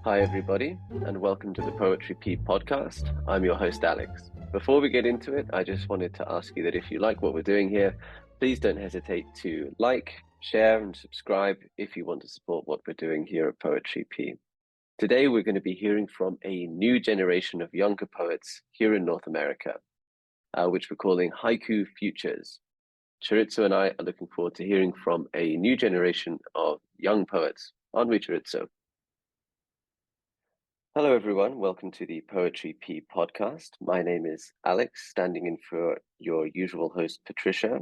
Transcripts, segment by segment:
Hi, everybody, and welcome to the Poetry Pea podcast. I'm your host, Alex. Before we get into it, I just wanted to ask you that if you like what we're doing here, please don't hesitate to like, share, and subscribe if you want to support what we're doing here at Poetry Pea. Today, we're going to be hearing from a new generation of younger poets here in North America, which we're calling Haiku Futures. Chorizo and I are looking forward to hearing from a new generation of young poets. Aren't we, Chorizo? Hello, everyone. Welcome to the Poetry Pea podcast. My name is Alex, standing in for your usual host, Patricia.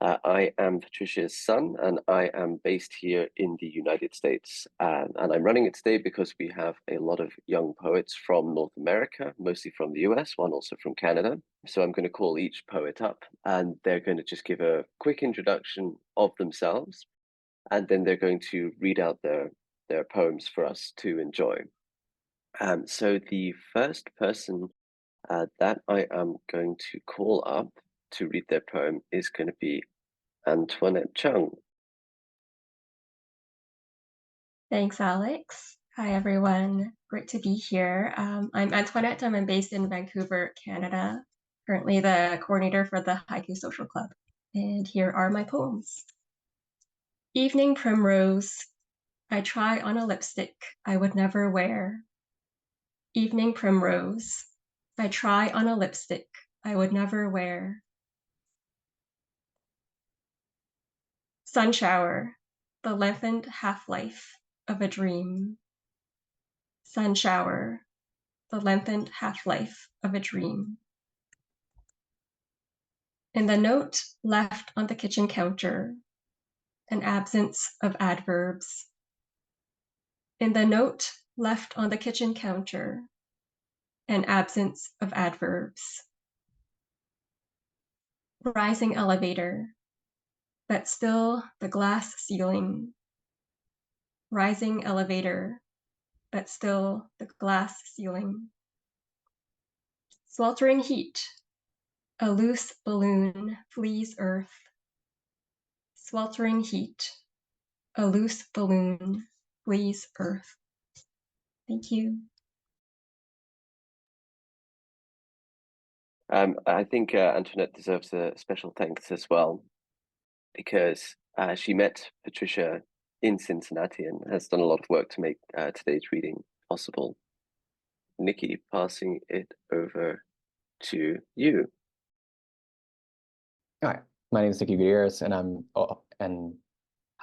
I am Patricia's son, and I am based here in the United States. And I'm running it today because we have a lot of young poets from North America, mostly from the US, one also from Canada. So I'm going to call each poet up, and they're going to just give a quick introduction of themselves, and then they're going to read out their poems for us to enjoy. So the first person that I am going to call up to read their poem is going to be Antoinette Cheung. Thanks, Alex. Hi, everyone. Great to be here. I'm Antoinette. I'm based in Vancouver, Canada, currently the coordinator for the Haiku Social Club. And here are my poems. Evening primrose, I try on a lipstick I would never wear. Evening primrose, I try on a lipstick I would never wear. Sun shower, the lengthened half-life of a dream. Sun shower, the lengthened half-life of a dream. In the note left on the kitchen counter, an absence of adverbs. In the note left on the kitchen counter, an absence of adverbs. Rising elevator, but still the glass ceiling. Rising elevator, but still the glass ceiling. Sweltering heat, a loose balloon flees earth. Sweltering heat, a loose balloon flees earth. Thank you. I think Antoinette deserves a special thanks as well, because she met Patricia in Cincinnati and has done a lot of work to make today's reading possible. Nicky, passing it over to you. Hi, my name is Nicky Gutierez, and I'm an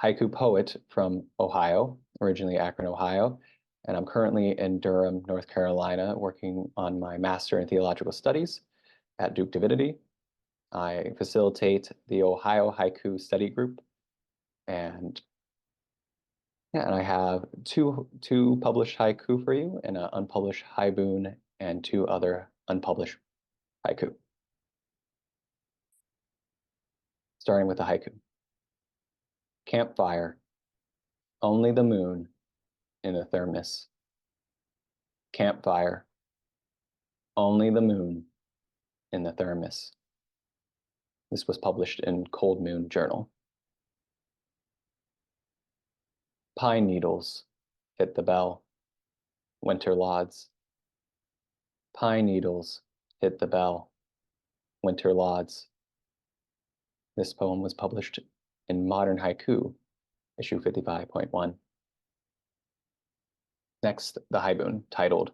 haiku poet from Ohio, originally Akron, Ohio, and I'm currently in Durham, North Carolina, working on my Master in Theological Studies at Duke Divinity. I facilitate the Ohio Haiku Study Group, and I have two published haiku for you, and an unpublished haibun, and two other unpublished haiku. Starting with the haiku. Campfire, only the moon in the thermos. Campfire, only the moon in the thermos. This was published in Cold Moon Journal. Pine needles hit the bell, winter lauds. Pine needles hit the bell, winter lauds. This poem was published in Modern Haiku, issue 55.1. Next, the haibun, titled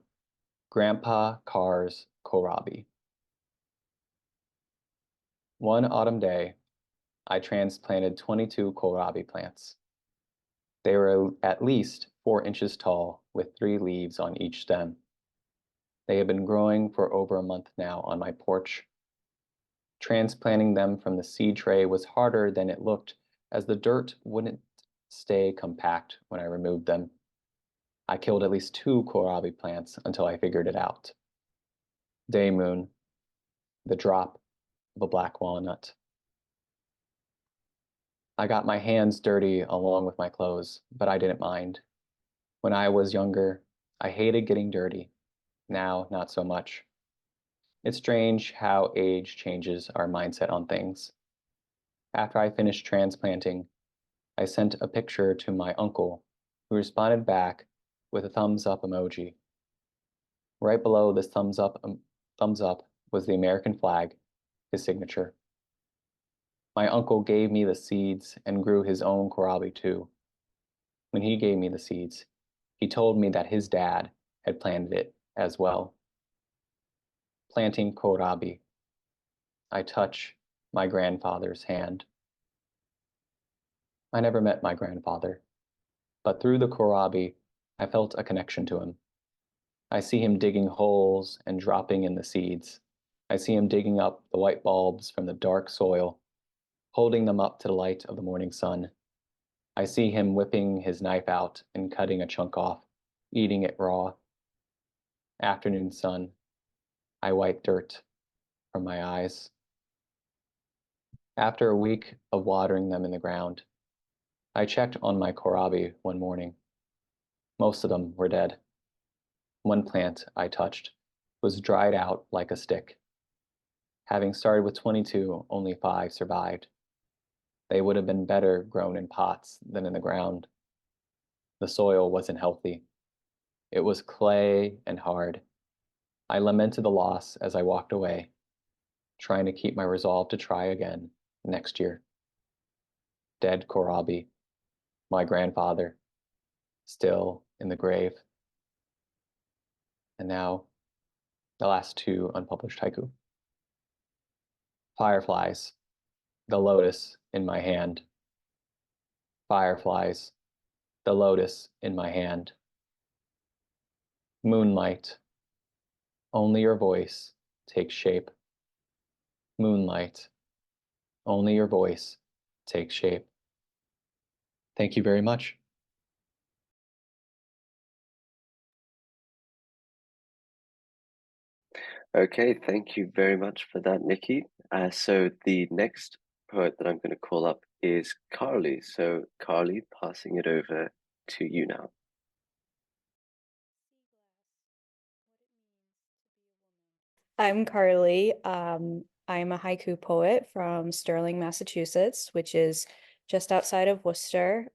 Grandpa Carr's Kohlrabi. One autumn day, I transplanted 22 kohlrabi plants. They were at least 4 inches tall, with 3 leaves on each stem. They had been growing for over a month now on my porch. Transplanting them from the seed tray was harder than it looked, as the dirt wouldn't stay compact when I removed them. I killed at least 2 kohlrabi plants until I figured it out. Day moon, the drop of a black walnut. I got my hands dirty along with my clothes, but I didn't mind. When I was younger, I hated getting dirty. Now, not so much. It's strange how age changes our mindset on things. After I finished transplanting, I sent a picture to my uncle, who responded back with a thumbs up emoji. Right below this thumbs up was the American flag, his signature. My uncle gave me the seeds and grew his own kohlrabi too. When he gave me the seeds, he told me that his dad had planted it as well. Planting kohlrabi. I touch my grandfather's hand. I never met my grandfather, but through the kohlrabi, I felt a connection to him. I see him digging holes and dropping in the seeds. I see him digging up the white bulbs from the dark soil, holding them up to the light of the morning sun. I see him whipping his knife out and cutting a chunk off, eating it raw. Afternoon sun, I wipe dirt from my eyes. After a week of watering them in the ground, I checked on my kohlrabi one morning. Most of them were dead. One plant I touched was dried out like a stick. Having started with 22, only 5 survived. They would have been better grown in pots than in the ground. The soil wasn't healthy. It was clay and hard. I lamented the loss as I walked away, trying to keep my resolve to try again next year. Dead kohlrabi, my grandfather, still in the grave. And now, the last 2 unpublished haiku. Fireflies, the lotus in my hand. Fireflies, the lotus in my hand. Moonlight, only your voice takes shape. Moonlight, only your voice takes shape. Thank you very much. Okay, thank you very much for that, Nicky. So the next poet that I'm going to call up is Carly. So Carly, passing it over to you now. I'm Carly. I'm a haiku poet from Sterling, Massachusetts, which is just outside of Worcester.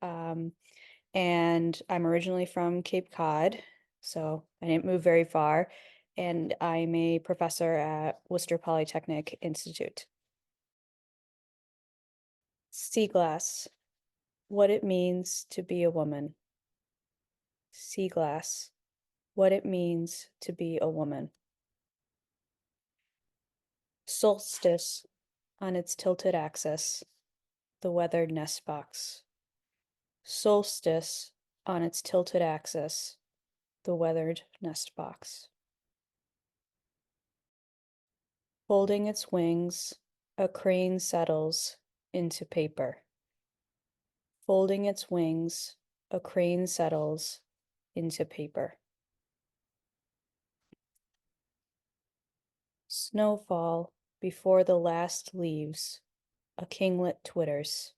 And I'm originally from Cape Cod, so I didn't move very far. And I'm a professor at Worcester Polytechnic Institute. Sea glass, what it means to be a woman. Sea glass, what it means to be a woman. Solstice, on its tilted axis, the weathered nest box. Solstice, on its tilted axis, the weathered nest box. Folding its wings, a crane settles into paper. Folding its wings, a crane settles into paper. Snowfall, before the last leaves, a kinglet twitters.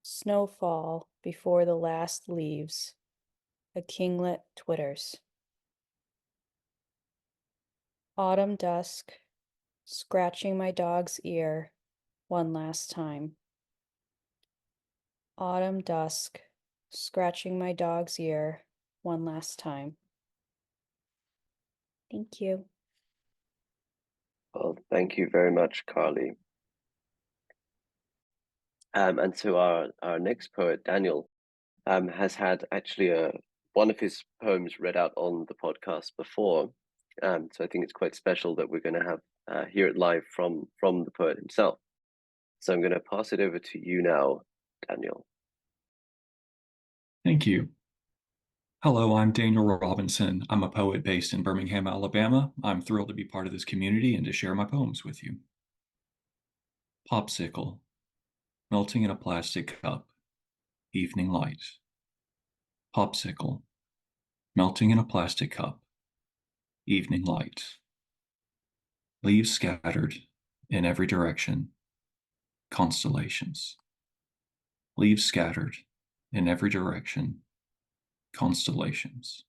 Snowfall, before the last leaves, a kinglet twitters. Autumn dusk, scratching my dog's ear one last time. Autumn dusk, scratching my dog's ear one last time. Thank you. Well, thank you very much, Carly. And so our next poet, Daniel, has had actually one of his poems read out on the podcast before. So I think it's quite special that we're going to have hear it live from the poet himself. So I'm going to pass it over to you now, Daniel. Thank you. Hello, I'm Daniel Robinson. I'm a poet based in Birmingham, Alabama. I'm thrilled to be part of this community and to share my poems with you. Popsicle, melting in a plastic cup, evening light. Popsicle, melting in a plastic cup, evening light. Leaves scattered in every direction, constellations. Leaves scattered in every direction, constellations.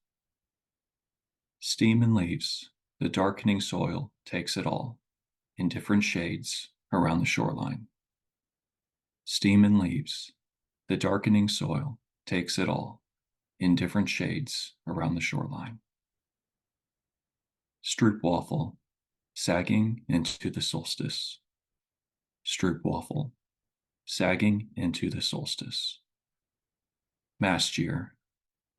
Steam and leaves, the darkening soil takes it all, in different shades around the shoreline. Steam and leaves, the darkening soil takes it all, in different shades around the shoreline. Stroopwafel, sagging into the solstice. Stroopwafel, sagging into the solstice. Mastier,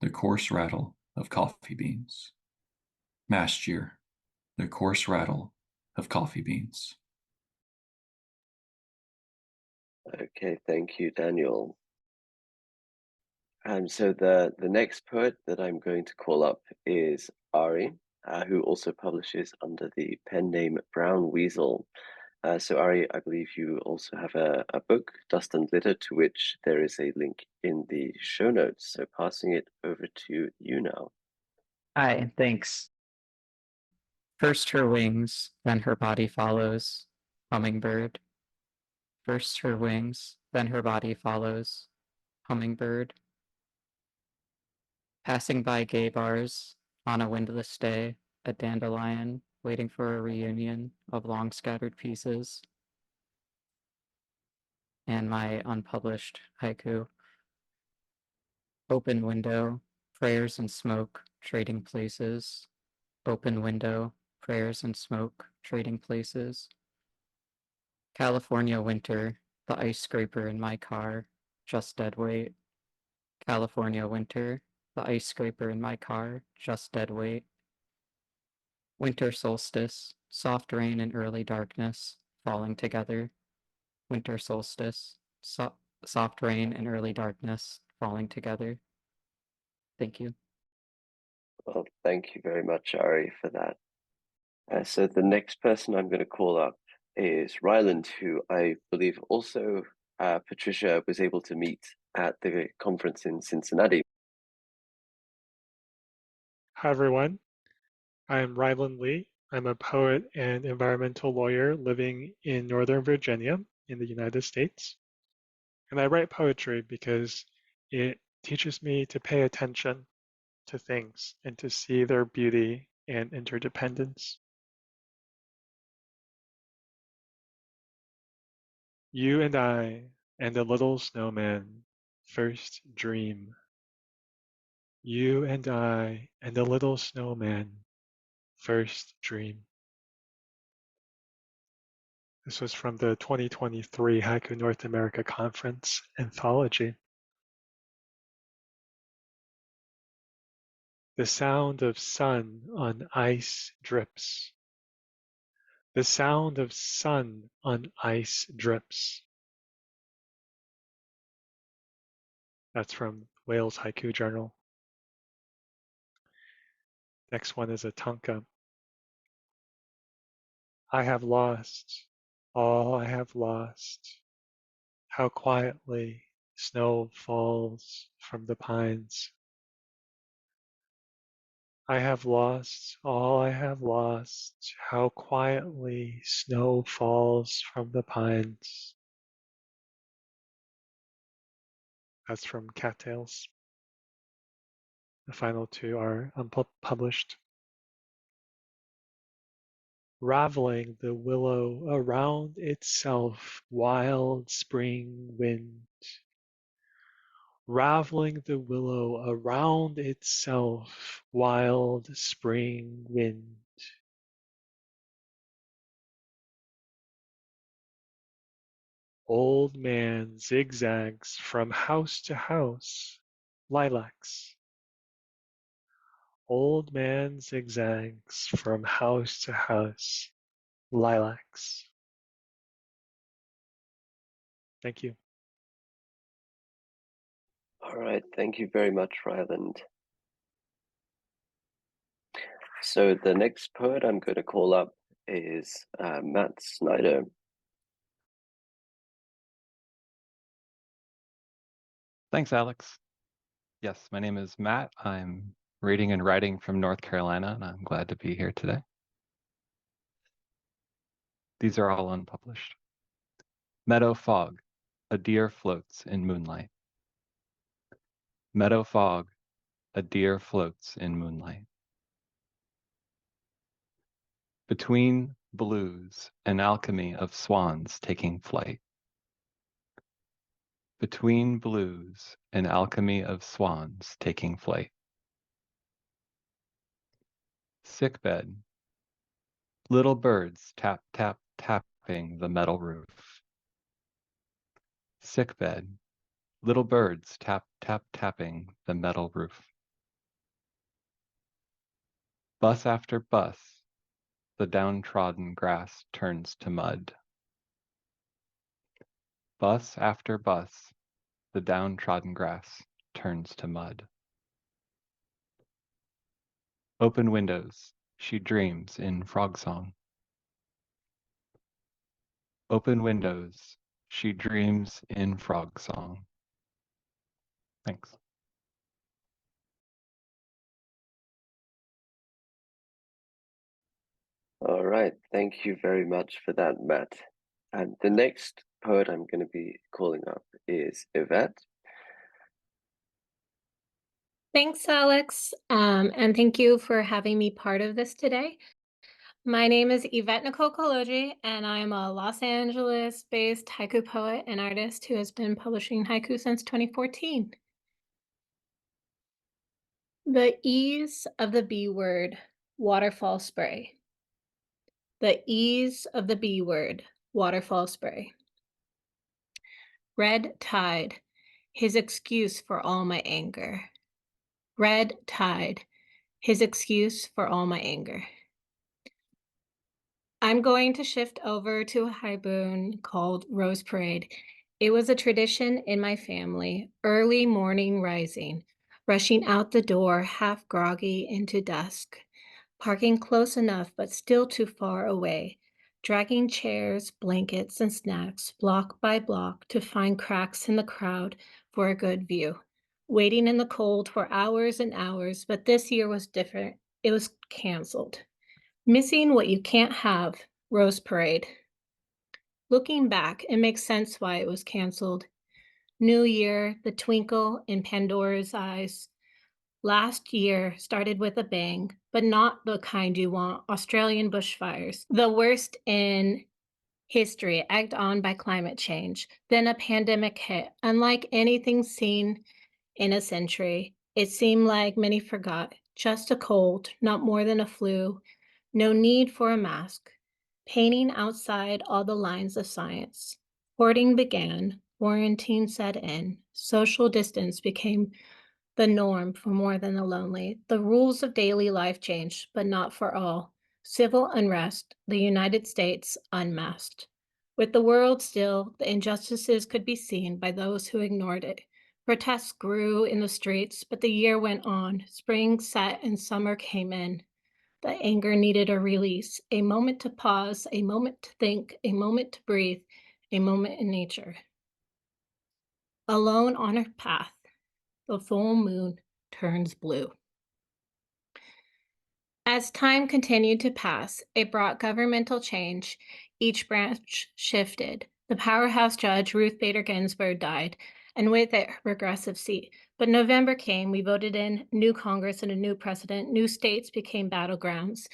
the coarse rattle of coffee beans. Mastier, the coarse rattle of coffee beans. Okay, thank you, Daniel. So the next poet that I'm going to call up is Ari, who also publishes under the pen name Brown Weasel. So Ari, I believe you also have a book, Dust and Glitter, to which there is a link in the show notes. So passing it over to you now. Hi, thanks. First her wings, then her body follows. Hummingbird. First her wings, then her body follows. Hummingbird. Passing by gay bars on a windless day, a dandelion waiting for a reunion of long scattered pieces. And my unpublished haiku. Open window, prayers and smoke, trading places. Open window, prayers and smoke, trading places. California winter, the ice scraper in my car, just dead weight. California winter, the ice scraper in my car, just dead weight. Winter solstice, soft rain and early darkness, falling together. Winter solstice, soft rain and early darkness, falling together. Thank you. Well, thank you very much, Ari, for that. So the next person I'm going to call up is Ryland, who I believe also Patricia was able to meet at the conference in Cincinnati. Hi, everyone. I'm Ryland Li. I'm a poet and environmental lawyer living in Northern Virginia in the United States. And I write poetry because it teaches me to pay attention to things and to see their beauty and interdependence. You and I and the little snowman first dream. You and I and the little snowman first dream. This was from the 2023 Haiku North America Conference Anthology. The sound of sun on ice drips. The sound of sun on ice drips. That's from Wales Haiku Journal. Next one is a tanka. I have lost all I have lost. How quietly snow falls from the pines. I have lost all I have lost. How quietly snow falls from the pines. That's from Cattails. The final two are unpublished. Raveling the willow around itself, wild spring wind. Raveling the willow around itself, wild spring wind. Old man zigzags from house to house, lilacs. Old man zigzags from house to house, lilacs. Thank you. All right, thank you very much, Ryland. So the next poet I'm going to call up is Matt Snyder. Thanks, Alex. Yes, my name is Matt. I'm reading and writing from North Carolina, and I'm glad to be here today. These are all unpublished. Meadow fog, a deer floats in moonlight. Meadow fog, a deer floats in moonlight. Between blues, an alchemy of swans taking flight. between blues, an alchemy of swans taking flight. Sickbed, little birds tap, tap, tapping the metal roof. Sickbed, little birds tap, tap, tapping the metal roof. Bus after bus, the downtrodden grass turns to mud. Bus after bus, the downtrodden grass turns to mud. Open windows, she dreams in frog song. Open windows, she dreams in frog song. Thanks. All right, thank you very much for that, Matt. And the next poet I'm going to be calling up is Yvette. Thanks, Alex, and thank you for having me part of this today. My name is Yvette Nicole Kolodji, and I'm a Los Angeles-based haiku poet and artist who has been publishing haiku since 2014. The ease of the B word, waterfall spray. The ease of the B word, waterfall spray. Red tide, his excuse for all my anger. Red tide, his excuse for all my anger. I'm going to shift over to a haibun called Rose Parade. It was a tradition in my family, early morning rising, rushing out the door half groggy into dusk, parking close enough but still too far away, dragging chairs, blankets, and snacks block by block to find cracks in the crowd for a good view, waiting in the cold for hours and hours, but this year was different. It was canceled. Missing what you can't have, Rose Parade. Looking back, it makes sense why it was canceled. New year, the twinkle in Pandora's eyes. Last year started with a bang, but not the kind you want. Australian bushfires, the worst in history, egged on by climate change. Then a pandemic hit. Unlike anything seen in a century, it seemed like many forgot. Just a cold, not more than a flu. No need for a mask. Painting outside all the lines of science. Hoarding began, quarantine set in, social distance became the norm for more than the lonely. The rules of daily life changed, but not for all. Civil unrest, the United States unmasked. With the world still, the injustices could be seen by those who ignored it. Protests grew in the streets, but the year went on. Spring set and summer came in. The anger needed a release, a moment to pause, a moment to think, a moment to breathe, a moment in nature. Alone on her path, the full moon turns blue. As time continued to pass, it brought governmental change. Each branch shifted. The powerhouse judge, Ruth Bader Ginsburg, died, and with it, her progressive seat. But November came, we voted in new Congress and a new president. New states became battlegrounds.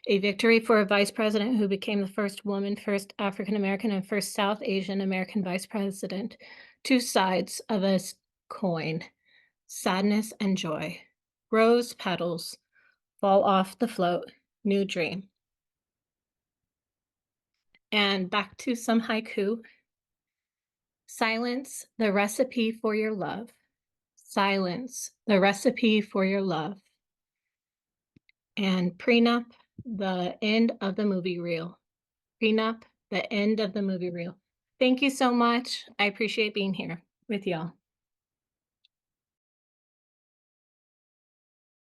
A victory for a vice president who became the first woman, first African-American, and first South Asian American vice president. Two sides of a coin, sadness and joy. Rose petals fall off the float, new dream. And back to some haiku. Silence, the recipe for your love. Silence, the recipe for your love. And prenup, the end of the movie reel. Prenup, the end of the movie reel. Thank you so much. I appreciate being here with y'all.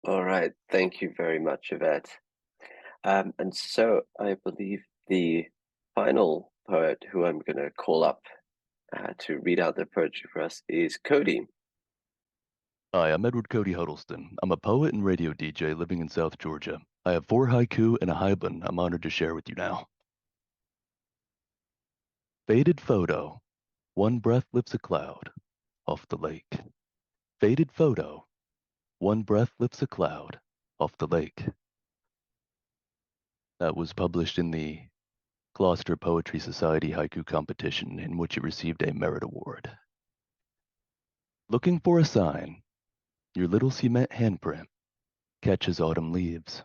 All right, thank you very much, Yvette. And so I believe the final poet who I'm going to call up to read out their poetry for us is Cody. Hi, I'm Edward Cody Huddleston. I'm a poet and radio DJ living in South Georgia. I have 4 haiku and a haibun I'm honored to share with you now. Faded photo. One breath lifts a cloud off the lake. Faded photo. One breath lifts a cloud off the lake. That was published in the Gloucester Poetry Society Haiku Competition, in which it received a merit award. Looking for a sign, your little cement handprint catches autumn leaves.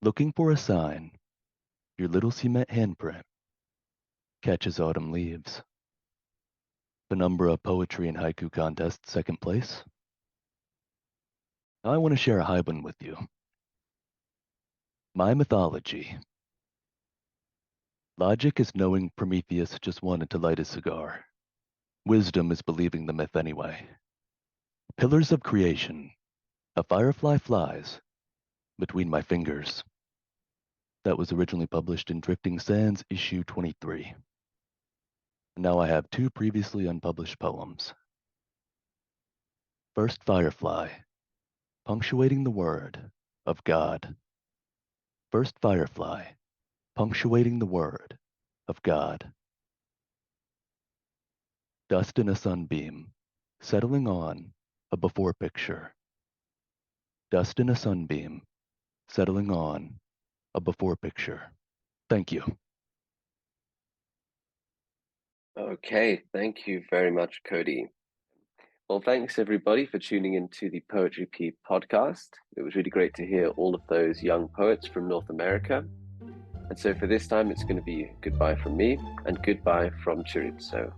Looking for a sign, your little cement handprint catches autumn leaves. Penumbra Poetry and Haiku Contest, second place. Now I want to share a haibun with you. My mythology. Logic is knowing Prometheus just wanted to light a cigar. Wisdom is believing the myth anyway. Pillars of creation. A firefly flies between my fingers. That was originally published in Drifting Sands, issue 23. Now I have 2 previously unpublished poems. First Firefly, punctuating the word of God. First Firefly, punctuating the word of God. Dust in a sunbeam, settling on a before picture. Dust in a sunbeam, settling on a before picture. Thank you. Okay, thank you very much, Cody. Well, thanks everybody for tuning into the Poetry Pea podcast. It was really great to hear all of those young poets from North America. And so for this time, it's going to be goodbye from me and goodbye from Chorizo.